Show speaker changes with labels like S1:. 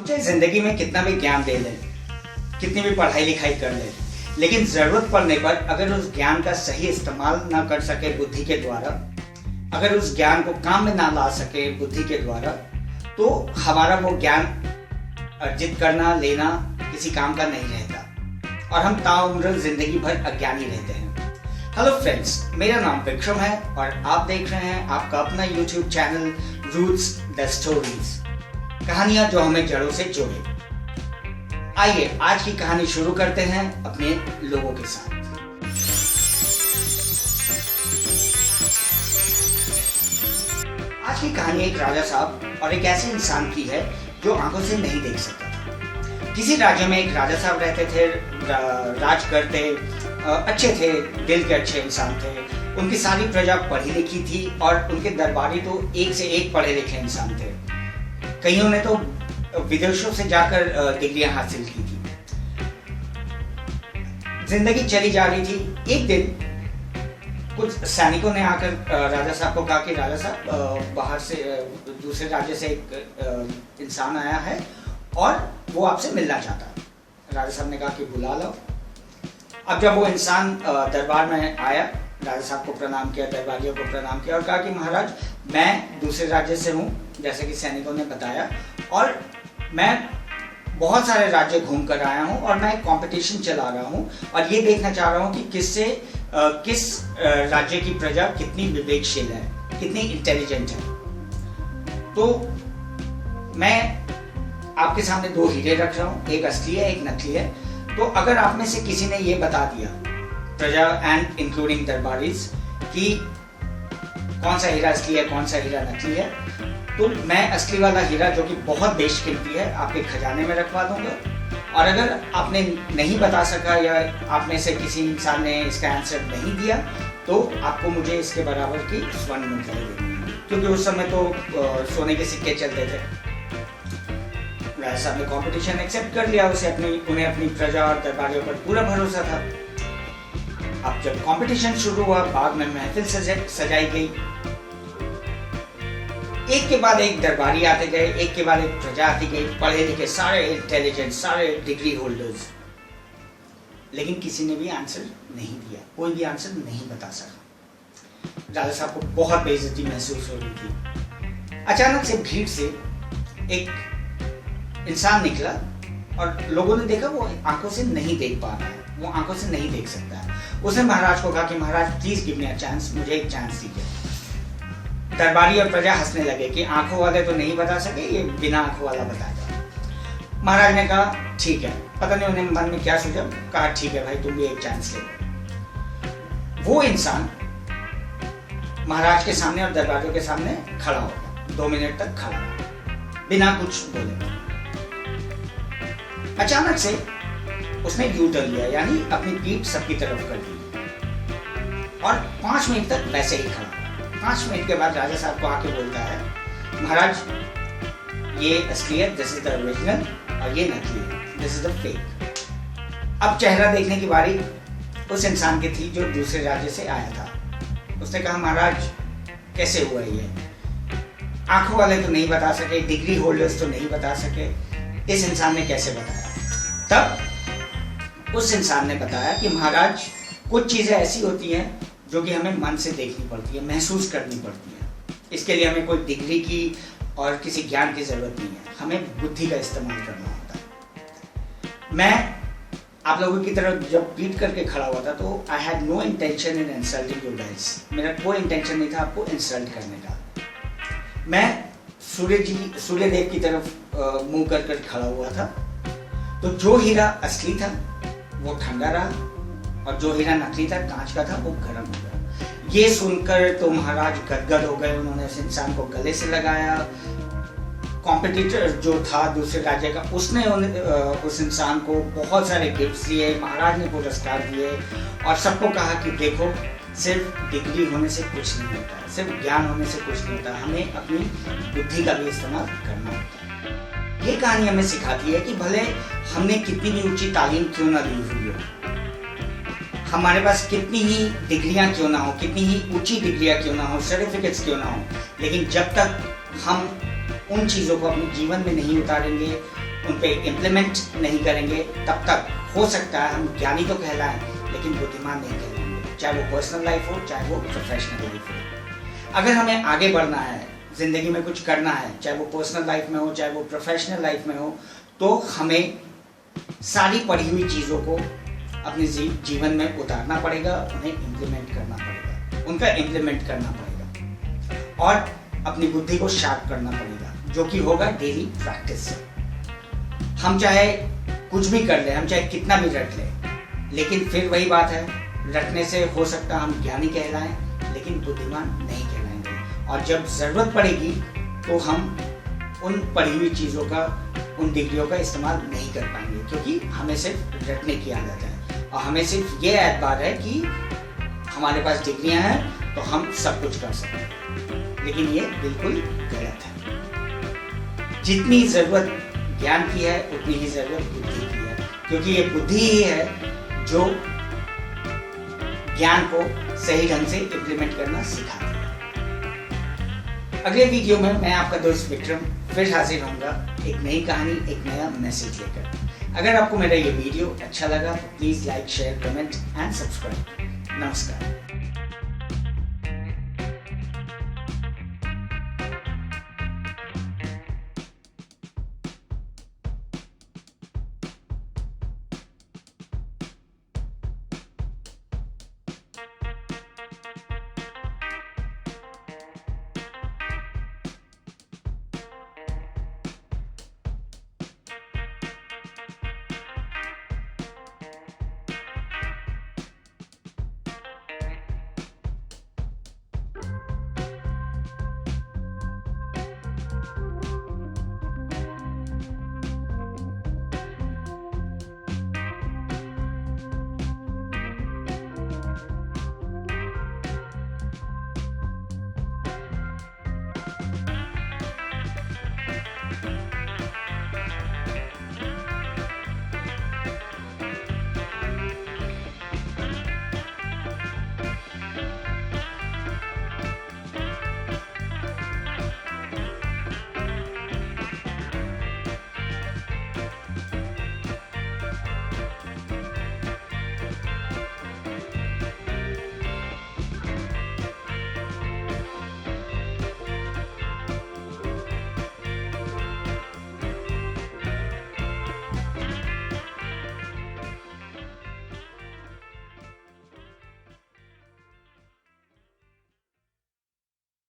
S1: चाहे जिंदगी में कितना भी ज्ञान दे लें, कितनी भी पढ़ाई लिखाई कर लें, लेकिन जरूरत पड़ने पर अगर उस ज्ञान का सही इस्तेमाल ना कर सके बुद्धि के द्वारा, अगर उस ज्ञान को काम में ना ला सके बुद्धि के द्वारा, तो हमारा वो ज्ञान अर्जित करना लेना किसी काम का नहीं रहता और हम ताउम्र जिंदगी भर अज्ञानी रहते हैं। हेलो फ्रेंड्स, मेरा नाम विक्रम है और आप देख रहे हैं आपका अपना YouTube channel Roots the Stories, कहानियां जो हमें जड़ों से जोड़े। आइए आज की कहानी शुरू करते हैं अपने लोगों के साथ। आज की कहानी एक राजा साहब और एक ऐसे इंसान की है जो आंखों से नहीं देख सकता था। किसी राज्य में एक राजा साहब रहते थे, राज करते, अच्छे थे, दिल के अच्छे इंसान थे। उनकी सारी प्रजा पढ़ी लिखी थी और उनके दरबारी तो एक से एक पढ़े लिखे इंसान थे। कईयों ने तो विदेशों से जाकर डिग्रियां हासिल की थी। जिंदगी चली जा रही थी। एक दिन कुछ सैनिकों ने आकर राजा साहब को कहा कि राजा साहब, बाहर से दूसरे राज्य से एक इंसान आया है और वो आपसे मिलना चाहता है। राजा साहब ने कहा कि बुला लो। अब जब वो इंसान दरबार में आया, राजा साहब को प्रणाम किया, दरबारियों को प्रणाम किया और कहा कि महाराज, मैं दूसरे राज्य से हूँ, जैसे कि सैनिकों ने बताया, और मैं बहुत सारे राज्य घूम कर आया हूँ और मैं एक कंपटीशन चला रहा हूँ और ये देखना चाह रहा हूँ कि किस राज्य की प्रजा कितनी विवेकशील है, कितनी इंटेलिजेंट है। तो मैं आपके सामने दो हीरे रख रहा हूँ, एक असली है, एक नकली है। तो अगर आप में से किसी ने ये बता दिया, प्रजा एंड इंक्लूडिंग दरबारीज, कि कौन सा हीरा असली है, कौन सा हीरा नकली है, तो मैं असली वाला हीरा, जो कि बहुत बेशकीमती है, आपके खजाने में रखवा दूंगा। और अगर आपने नहीं बता सका या आप में से किसी इंसान ने इसका आंसर नहीं दिया, तो आपको मुझे इसके बराबर की स्वर्ण मुद्रा देनी है, क्योंकि उस समय तो सोने के सिक्के चलते थे। राजा साहब ने कंपटीशन एक्सेप्ट कर लिया। उन्हें अपनी प्रजा और दरबारियों पर पूरा भरोसा था। अब जब कंपटीशन शुरू हुआ, बाग में महफिल सजाई गई। एक के बाद एक दरबारी आते गए, एक के बाद एक प्रजा आती गई, पढ़े लिखे, सारे इंटेलिजेंट, सारे डिग्री होल्डर्स, लेकिन किसी ने भी आंसर नहीं दिया, कोई भी आंसर नहीं बता सका। राजा साहब को बहुत बेइज्जती महसूस हो रही थी। अचानक से भीड़ से एक इंसान निकला और लोगों ने देखा वो आंखों से नहीं देख पा रहा है, वो आंखों से नहीं देख सकता है। उसने महाराज को कहा कि महाराज, please give me a chance, मुझे एक चांस दीजिए। दरबारी और प्रजा हंसने लगे कि आंखों वाले तो नहीं बता सके, ये बिना आंखों वाला बताएगा। महाराज ने कहा ठीक है। पता नहीं उन्हें मन में क्या सूझा, कहा ठीक है भाई, तुम भी एक चांस ले लो। वो इंसान महाराज के सामने और दरबारियों के सामने खड़ा हो गया, 2 मिनट तक खड़ा रहा बिना कुछ बोले। अचानक से उसने यू टर्न लिया, यानी अपनी पीठ सबकी तरफ कर दी और 5 मिनट तक वैसे ही खड़ा। 5 मिनट के बाद राजा साहब को आके बोलता है, महाराज, ये असली है, दिस इज द ओरिजिनल, और ये नकली है, दिस इज द फेक। अब चेहरा देखने की बारी उस इंसान की थी जो दूसरे राज्य से आया था। उसने कहा, महाराज, कैसे हुआ ये? आंखों वाले तो नहीं बता सके, डिग्री होल्डर्स तो नहीं बता सके, इस इंसान ने कैसे बताया? तब उस इंसान ने बताया कि महाराज, कुछ चीजें ऐसी होती हैं जो कि हमें मन से देखनी पड़ती है, महसूस करनी पड़ती है। इसके लिए हमें कोई डिग्री की और किसी ज्ञान की जरूरत नहीं है, हमें बुद्धि का इस्तेमाल करना होता है। मैं आप लोगों की तरफ जब पीट करके खड़ा हुआ था, तो I had no intention in insulting you guys. मेरा कोई इंटेंशन नहीं था आपको इंसल्ट करने का। मैं सूर्यदेव की तरफ मुंह कर खड़ा हुआ था। तो जो हीरा असली था वो ठंडा रहा और जो हीरा नकली था, कांच का था, वो गर्म हो गया। ये सुनकर तो महाराज गदगद हो गए। उन्होंने उस इंसान को गले से लगाया। कॉम्पिटिटर जो था दूसरे राज्य का, उसने उस इंसान को बहुत सारे गिफ्ट्स दिए, महाराज ने पुरस्कार दिए और सबको कहा कि देखो, सिर्फ डिग्री होने से कुछ नहीं होता है, सिर्फ ज्ञान होने से कुछ नहीं होता, हमें अपनी बुद्धि का भी इस्तेमाल करना होता है। ये कहानी हमें सिखाती है कि भले हमने कितनी भी ऊंची तालीम क्यों ना ली हुई हो, हमारे पास कितनी ही डिग्रियां क्यों ना हो, कितनी ही ऊंची डिग्रियां क्यों ना हो, सर्टिफिकेट्स क्यों ना हो, लेकिन जब तक हम उन चीज़ों को अपने जीवन में नहीं उतारेंगे, उन पे इम्प्लीमेंट नहीं करेंगे तब तक हो सकता है हम ज्ञानी तो कहलाएं लेकिन बुद्धिमान नहीं कहलाएंगे, चाहे वो पर्सनल लाइफ हो चाहे वो प्रोफेशनल लाइफ हो। अगर हमें आगे बढ़ना है, ज़िंदगी में कुछ करना है, चाहे वो पर्सनल लाइफ में हो चाहे वो प्रोफेशनल लाइफ में हो, तो हमें सारी पढ़ी हुई चीज़ों को अपने जीवन में उतारना पड़ेगा, उन्हें इम्प्लीमेंट करना पड़ेगा, उनका इम्प्लीमेंट करना पड़ेगा और अपनी बुद्धि को शार्प करना पड़ेगा, जो कि होगा डेली प्रैक्टिस से। हम चाहे कुछ भी कर लें, हम चाहे कितना भी रट लें, लेकिन फिर वही बात है, रटने से हो सकता हम ज्ञानी कहलाएं लेकिन बुद्धिमान नहीं कहलाएंगे। और जब ज़रूरत पड़ेगी तो हम उन पढ़ी हुई चीज़ों का, उन डिग्रियों का इस्तेमाल नहीं कर पाएंगे, क्योंकि हमें सिर्फ रटने की आदत है और हमें सिर्फ ये एतबार है कि हमारे पास डिग्रियां हैं तो हम सब कुछ कर सकते हैं, लेकिन ये बिल्कुल गलत है। जितनी ज़रूरत ज्ञान की है उतनी ही ज़रूरत बुद्धि की है, क्योंकि ये बुद्धि ही है जो ज्ञान को सही ढंग से इम्प्लीमेंट करना सिखाती है। अगले वीडियो में मैं आपका दोस्त विक्रम फिर हाजिर होऊंगा एक नई कहानी, एक नया मैसेज लेकर। अगर आपको मेरा ये वीडियो अच्छा लगा तो please like, share, comment and subscribe. नमस्कार।